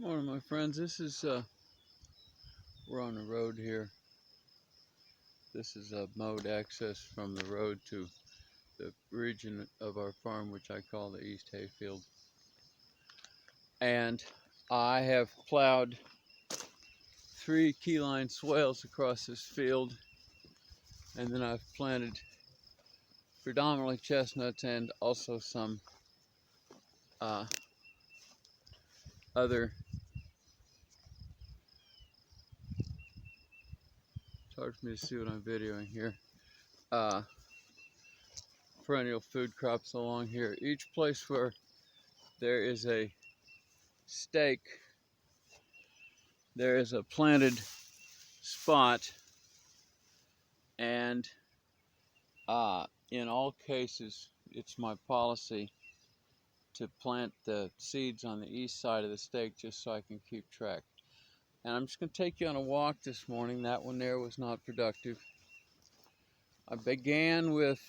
Morning, my friends. We're on the road here. This is a mowed access from the road to the region of our farm, which I call the East Hayfield. And I have plowed 3 keyline swales across this field, and then I've planted predominantly chestnuts and also some other, it's hard for me to see what I'm videoing here, perennial food crops along here. Each place where there is a stake, there is a planted spot, and in all cases it's my policy to plant the seeds on the east side of the stake just so I can keep track. And I'm just going to take you on a walk this morning. That one there was not productive. I began with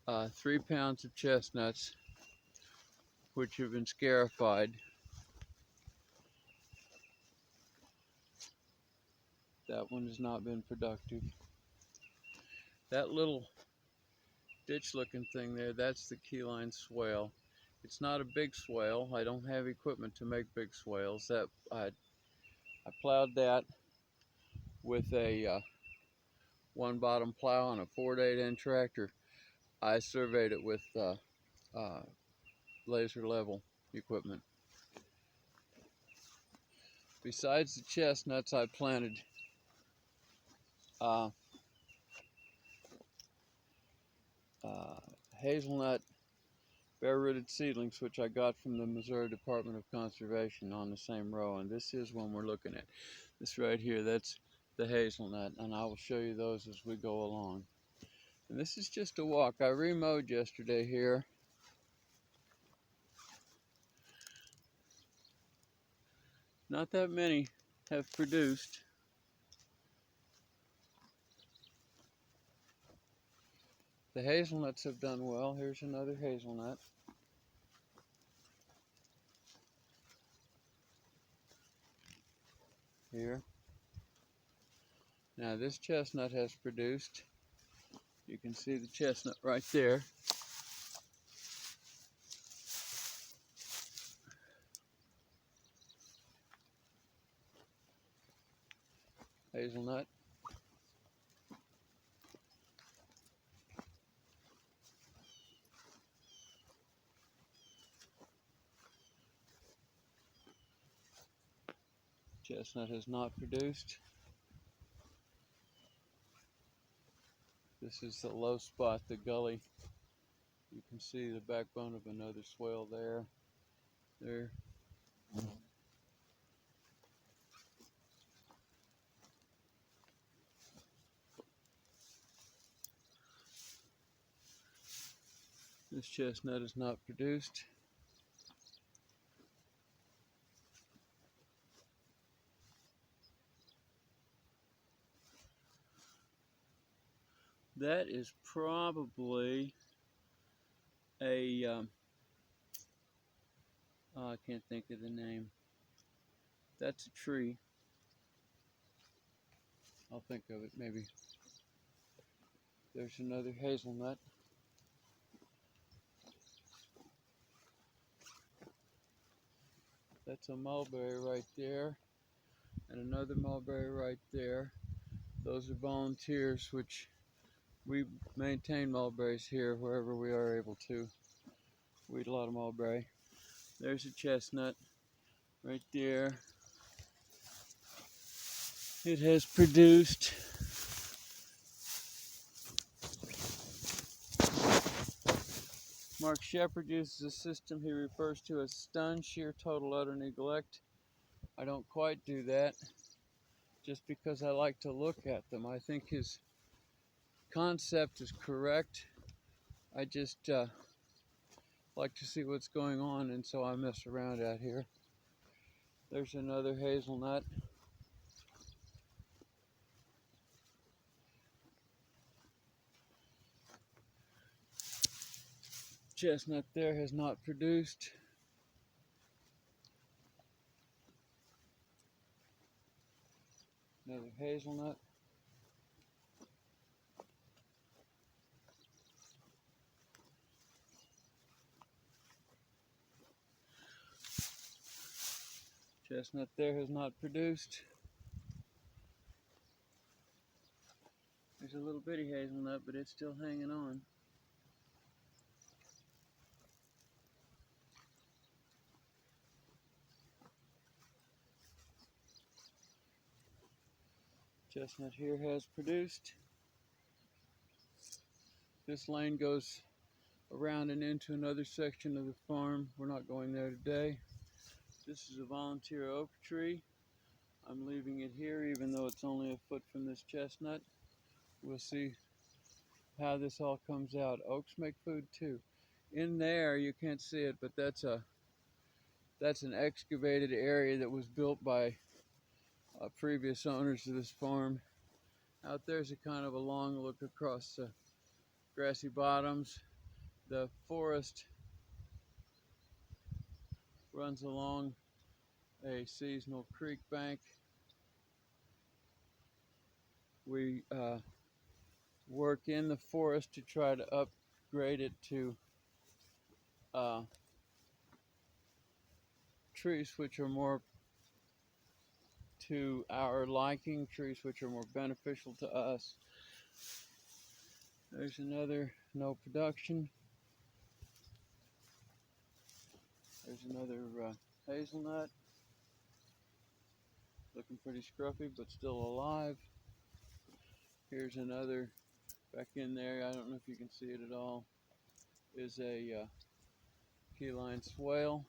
3 pounds of chestnuts, which have been scarified. That one has not been productive. That little ditch looking thing there, that's the keyline swale. It's not a big swale. I don't have equipment to make big swales. I plowed that with a 1-bottom plow on a 4-to-8 tractor. I surveyed it with laser level equipment. Besides the chestnuts, I planted hazelnut bare-rooted seedlings, which I got from the Missouri Department of Conservation, on the same row. And this is one we're looking at. This right here, that's the hazelnut, and I will show you those as we go along. And this is just a walk. I remowed yesterday here. Not that many have produced. The hazelnuts have done well. Here's another hazelnut. Here. Now this chestnut has produced. You can see the chestnut right there. Hazelnut. Chestnut has not produced. This is the low spot, the gully. You can see the backbone of another swale there. There. This chestnut is not produced. That is probably a, I can't think of the name. That's a tree. I'll think of it maybe. There's another hazelnut. That's a mulberry right there, and another mulberry right there. Those are volunteers, which we maintain mulberries here wherever we are able to. We eat a lot of mulberry. There's a chestnut right there. It has produced. Mark Shepard uses a system he refers to as stun, sheer, total, utter neglect. I don't quite do that just because I like to look at them. I think his concept is correct. I just like to see what's going on, and so I mess around out here. There's another hazelnut. Chestnut there has not produced. Another hazelnut. Chestnut there has not produced. There's a little bitty hazelnut, but it's still hanging on. Chestnut here has produced. This lane goes around and into another section of the farm. We're not going there today. This is a volunteer oak tree. I'm leaving it here even though it's only a foot from this chestnut. We'll see how this all comes out. Oaks make food too. In there, you can't see it, but that's an excavated area that was built by previous owners of this farm. Out there's a kind of a long look across the grassy bottoms. The forest runs along a seasonal creek bank. We work in the forest to try to upgrade it to trees which are more to our liking, trees which are more beneficial to us. There's another no production. There's another hazelnut. Looking pretty scruffy, but still alive. Here's another back in there. I don't know if you can see it at all. Is a keyline swale.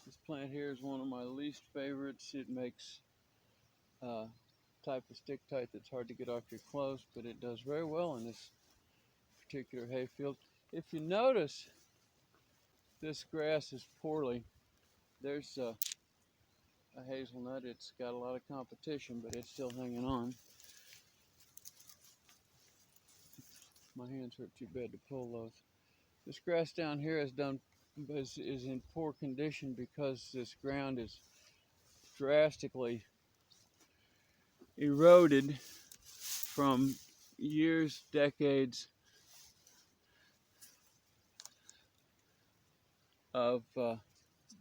This plant here is one of my least favorites. It makes type of stick tight that's hard to get off your clothes, but it does very well in this particular hayfield. If you notice, this grass is poorly. There's a hazelnut. It's got a lot of competition, but it's still hanging on. My hands hurt too bad to pull those. This grass down here is in poor condition because this ground is drastically eroded from years, decades of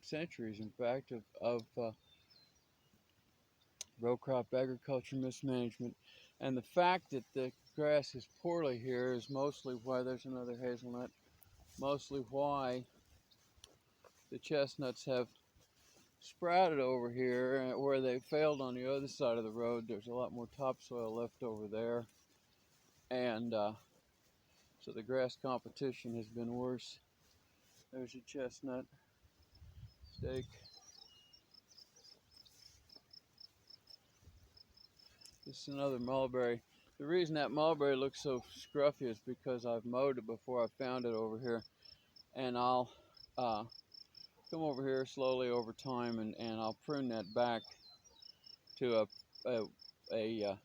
centuries, in fact, of row crop agriculture mismanagement. And the fact that the grass is poorly here is mostly why there's another hazelnut, mostly why the chestnuts have sprouted over here. Where they failed on the other side of the road, there's a lot more topsoil left over there, and so the grass competition has been worse. There's a chestnut stake. This is another mulberry. The reason that mulberry looks so scruffy is because I've mowed it before I found it over here, and I'll come over here slowly over time and I'll prune that back to a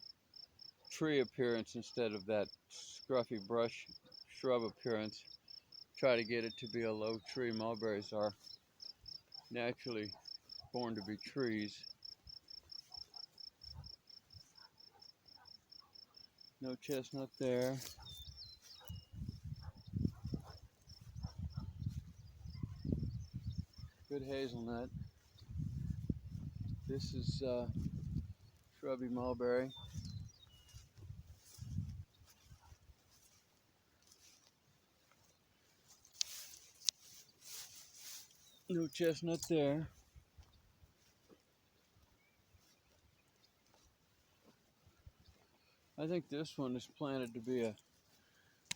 tree appearance instead of that scruffy brush shrub appearance. Try to get it to be a low tree. Mulberries are naturally born to be trees. No chestnut there. Good hazelnut. This is shrubby mulberry. No chestnut there. I think this one is planted to be a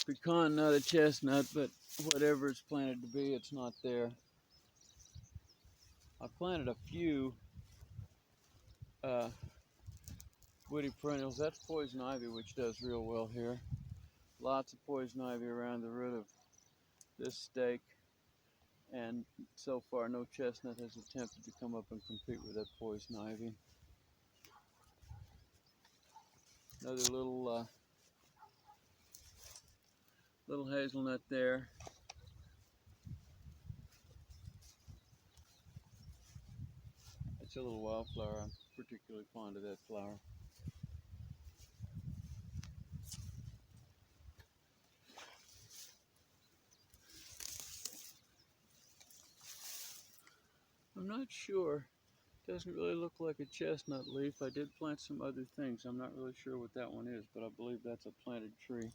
pecan, not a chestnut, but whatever it's planted to be, it's not there. I planted a few woody perennials. That's poison ivy, which does real well here. Lots of poison ivy around the root of this stake, and so far no chestnut has attempted to come up and compete with that poison ivy. Another little hazelnut there. It's a little wildflower. I'm particularly fond of that flower. I'm not sure. It doesn't really look like a chestnut leaf. I did plant some other things. I'm not really sure what that one is, but I believe that's a planted tree.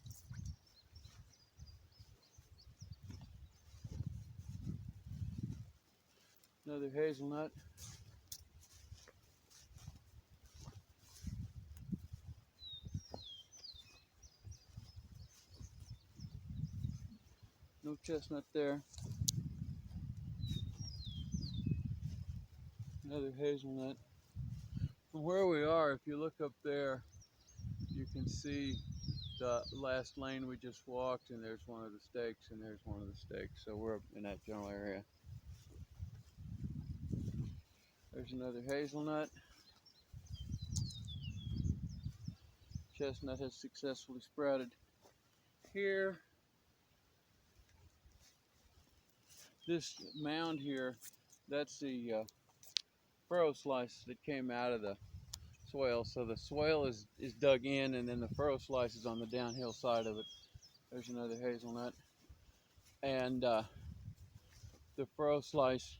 Another hazelnut. No chestnut there. Another hazelnut. From where we are, if you look up there, you can see the last lane we just walked, and there's one of the stakes, and there's one of the stakes. So we're up in that general area. There's another hazelnut. Chestnut has successfully sprouted here. This mound here, that's the furrow slice that came out of the swale. So the swale is dug in, and then the furrow slice is on the downhill side of it. There's another hazelnut. And the furrow slice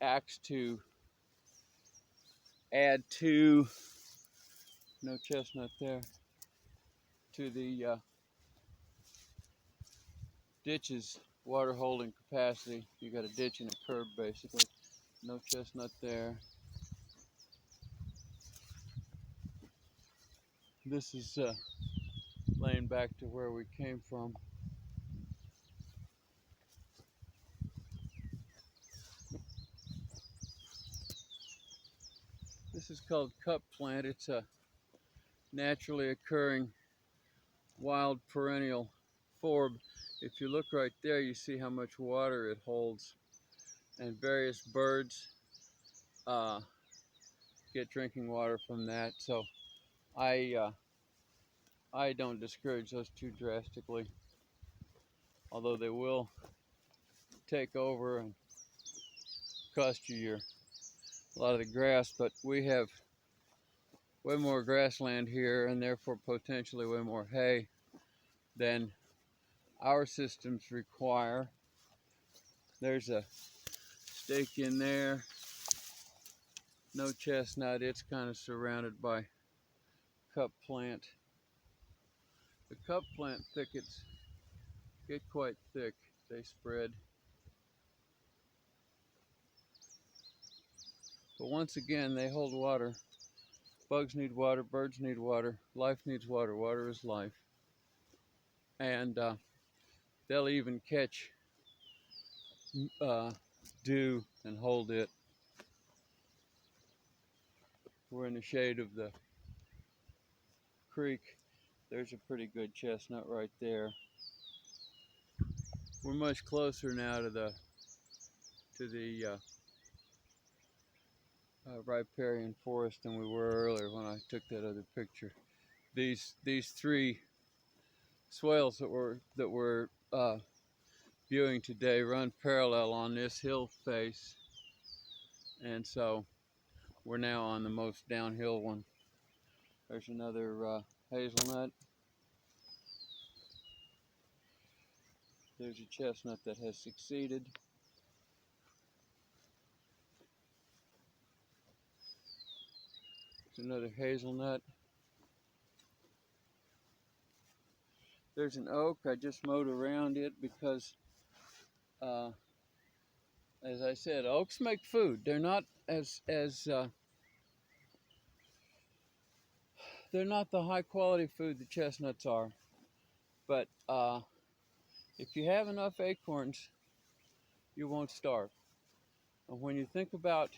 acts to add to, no chestnut there, to the ditch's water holding capacity. You got a ditch and a curb basically. No chestnut there. This is laying back to where we came from. This is called cup plant. It's a naturally occurring wild perennial forb. If you look right there, you see how much water it holds, and various birds get drinking water from that. So I don't discourage those too drastically, although they will take over and cost you a lot of the grass. But we have way more grassland here, and therefore potentially way more hay than our systems require. There's a stake in there. No chestnut. It's kind of surrounded by cup plant. The cup plant thickets get quite thick. They spread. But once again, they hold water. Bugs need water, birds need water, life needs water. Water is life. And they'll even catch dew and hold it. We're in the shade of the creek. There's a pretty good chestnut right there. We're much closer now to the riparian forest than we were earlier when I took that other picture. These three swales that we're viewing today run parallel on this hill face, and so we're now on the most downhill one. There's another hazelnut. There's a chestnut that has succeeded. There's another hazelnut. There's an oak. I just mowed around it because, as I said, oaks make food. They're not they're not the high quality food that chestnuts are, but if you have enough acorns, you won't starve. And when you think about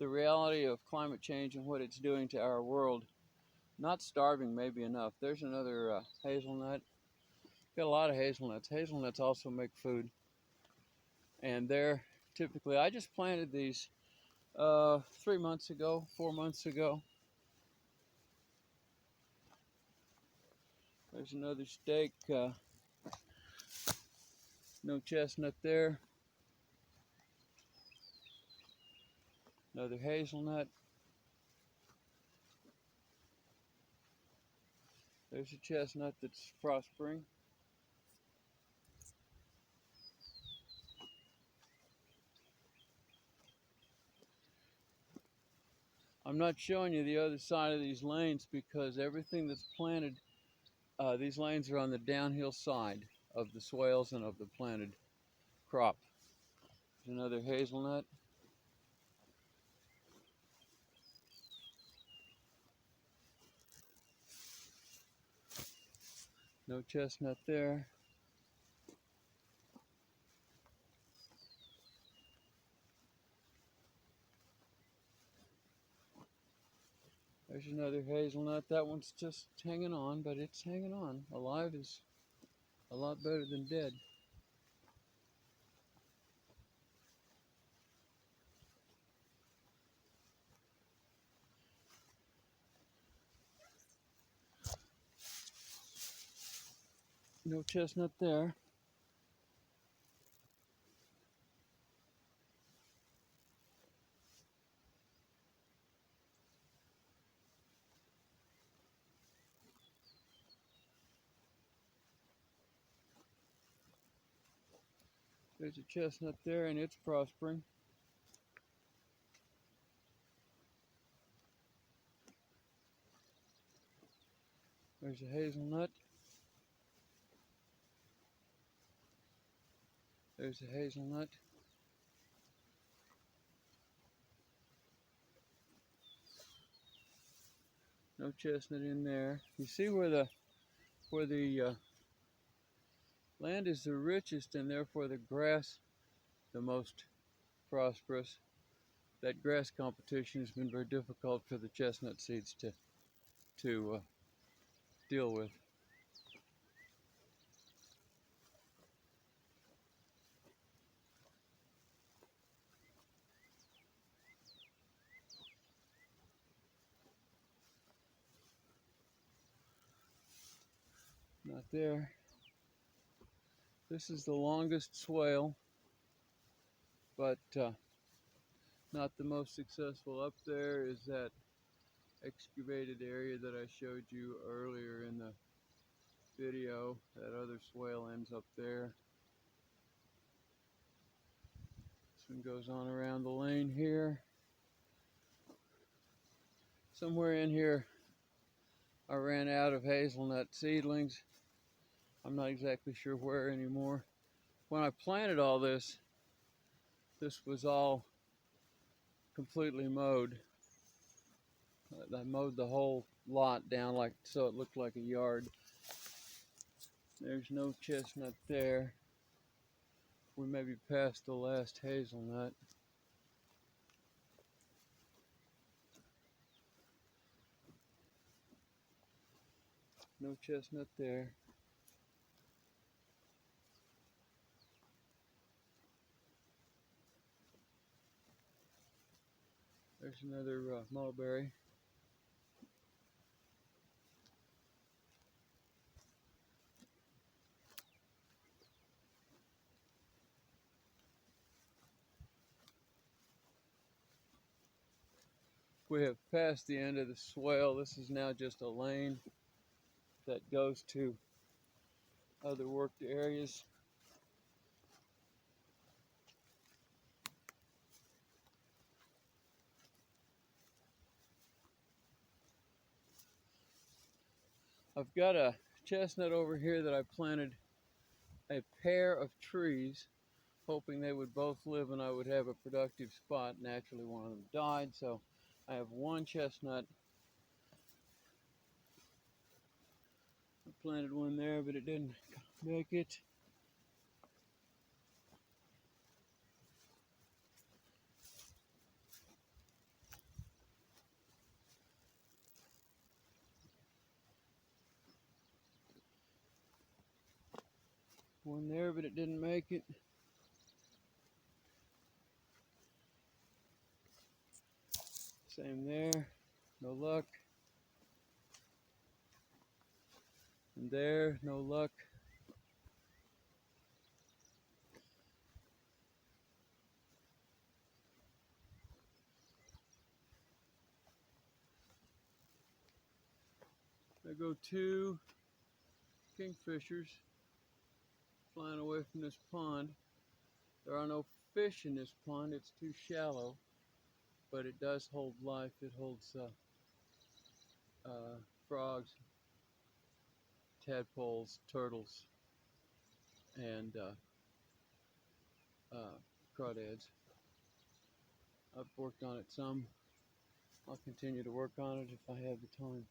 the reality of climate change and what it's doing to our world, not starving may be enough. There's another hazelnut. Got a lot of hazelnuts. Hazelnuts also make food, and they're typically, I just planted these 3 months ago, 4 months ago. There's another stake. No chestnut there. Another hazelnut. There's a chestnut that's prospering. I'm not showing you the other side of these lanes because everything that's planted, these lanes are on the downhill side of the swales and of the planted crop. There's another hazelnut. No chestnut there. There's another hazelnut. That one's just hanging on, but it's hanging on. Alive is a lot better than dead. No chestnut there. There's a chestnut there, and it's prospering. There's a hazelnut. There's a hazelnut. No chestnut in there. You see where the land is the richest and therefore the grass the most prosperous. That grass competition has been very difficult for the chestnut seeds to deal with. Not there. This is the longest swale, but not the most successful. Up there is that excavated area that I showed you earlier in the video. That other swale ends up there. This one goes on around the lane here. Somewhere in here I ran out of hazelnut seedlings. I'm not exactly sure where anymore. When I planted all this, this was all completely mowed. I mowed the whole lot down like so it looked like a yard. There's no chestnut there. We may be past the last hazelnut. No chestnut there. There's another mulberry. We have passed the end of the swale. This is now just a lane that goes to other worked areas. I've got a chestnut over here that I planted a pair of trees, hoping they would both live and I would have a productive spot. Naturally, one of them died, so I have one chestnut. I planted one there, but it didn't make it. One there, but it didn't make it. Same there, no luck. And there, no luck. There go two kingfishers flying away from this pond. There are no fish in this pond, it's too shallow, but it does hold life. It holds frogs, tadpoles, turtles, and crawdads. I've worked on it some. I'll continue to work on it if I have the time.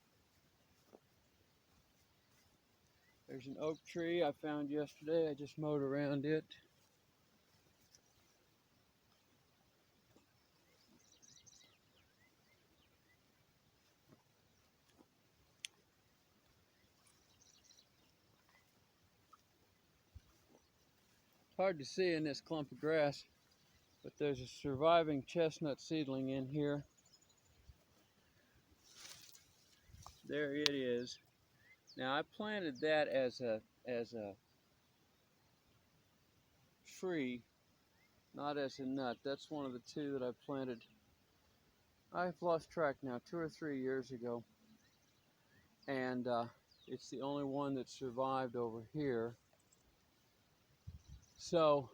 There's an oak tree I found yesterday. I just mowed around it. It's hard to see in this clump of grass, but there's a surviving chestnut seedling in here. There it is. Now I planted that as a tree, not as a nut. That's one of the two that I planted. I've lost track now, 2 or 3 years ago, and it's the only one that survived over here. So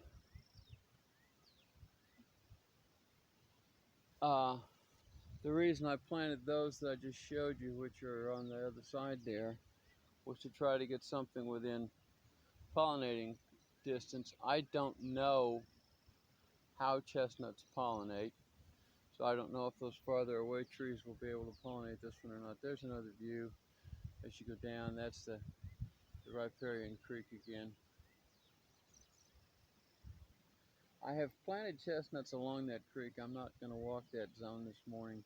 the reason I planted those that I just showed you, which are on the other side there, was to try to get something within pollinating distance. I don't know how chestnuts pollinate, so I don't know if those farther away trees will be able to pollinate this one or not. There's another view as you go down. That's the riparian creek again. I have planted chestnuts along that creek. I'm not going to walk that zone this morning,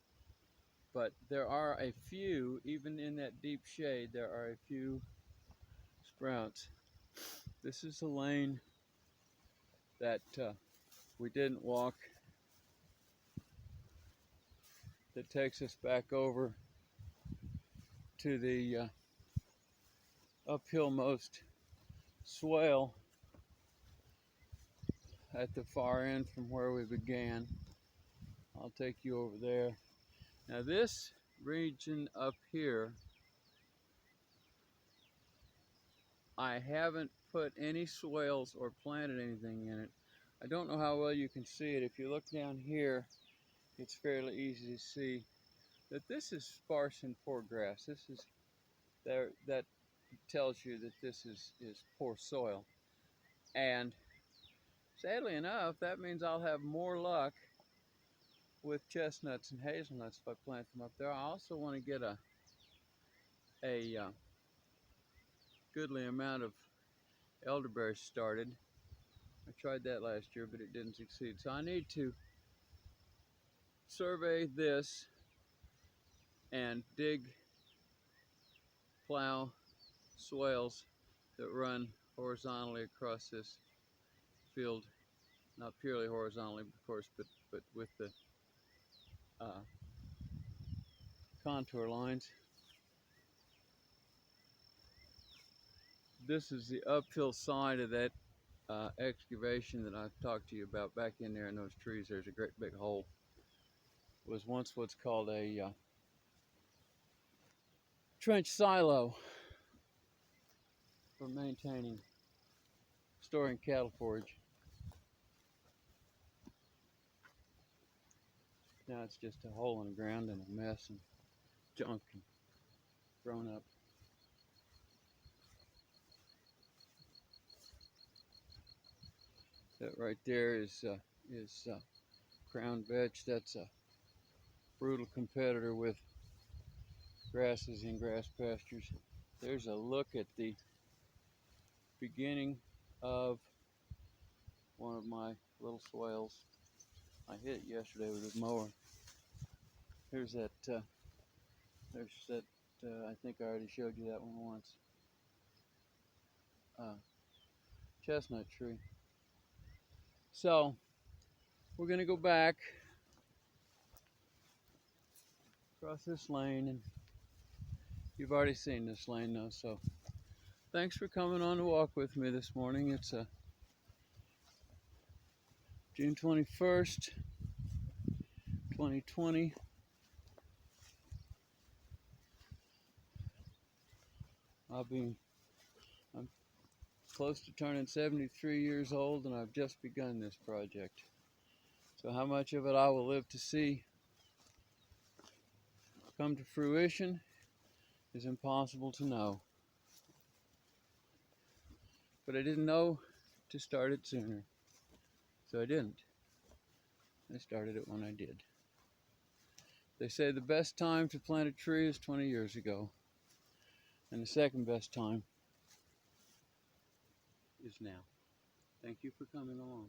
but there are a few, even in that deep shade, there are a few sprouts. This is a lane that we didn't walk that takes us back over to the uphillmost swale at the far end from where we began. I'll take you over there. Now this region up here, I haven't put any swales or planted anything in it. I don't know how well you can see it. If you look down here, it's fairly easy to see that this is sparse and poor grass. This is there, that tells you that this is poor soil. And sadly enough, that means I'll have more luck with chestnuts and hazelnuts if I plant them up there. I also want to get a goodly amount of elderberries started. I tried that last year, but it didn't succeed. So I need to survey this and plow swales that run horizontally across this field. Not purely horizontally, of course, but with the contour lines. This is the uphill side of that excavation that I've talked to you about. Back in there in those trees, there's a great big hole. It was once what's called a trench silo for storing cattle forage. Now it's just a hole in the ground and a mess and junk and thrown up. That right there is crown vetch. That's a brutal competitor with grasses and grass pastures. There's a look at the beginning of one of my little swales. I hit it yesterday with a mower. There's that, I think I already showed you that one once. Chestnut tree. So, we're gonna go back across this lane, and you've already seen this lane though, so thanks for coming on to walk with me this morning. It's June 21st, 2020. I'm close to turning 73 years old, and I've just begun this project. So how much of it I will live to see come to fruition is impossible to know. But I didn't know to start it sooner, so I didn't. I started it when I did. They say the best time to plant a tree is 20 years ago, and the second best time is now. Thank you for coming along.